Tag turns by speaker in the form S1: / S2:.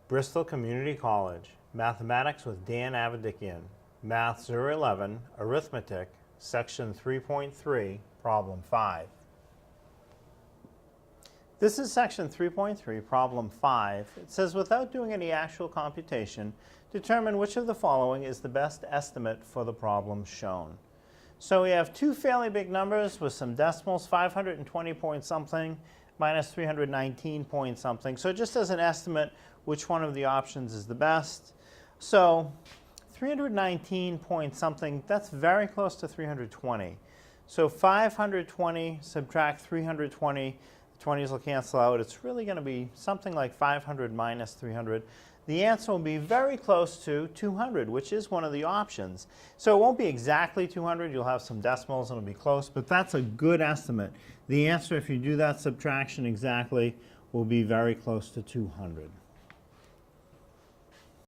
S1: Bristol Community College, Mathematics with Dan Avedikian, Math 011, Arithmetic, Section 3.3, Problem 5. This is Section 3.3, Problem 5. It says, without doing any actual computation, determine which of the following is the best estimate for the problem shown. So we have two fairly big numbers with some decimals, 520 point something minus 319 point something. So just as an estimate, which one of the options is the best? So 319 point something, that's very close to 320. So 520 subtract 320, the 20s will cancel out. It's really going to be something like 500 minus 300. The answer will be very close to 200, which is one of the options. So it won't be exactly 200. You'll have some decimals and it'll be close, but that's a good estimate. The answer, if you do that subtraction exactly, will be very close to 200.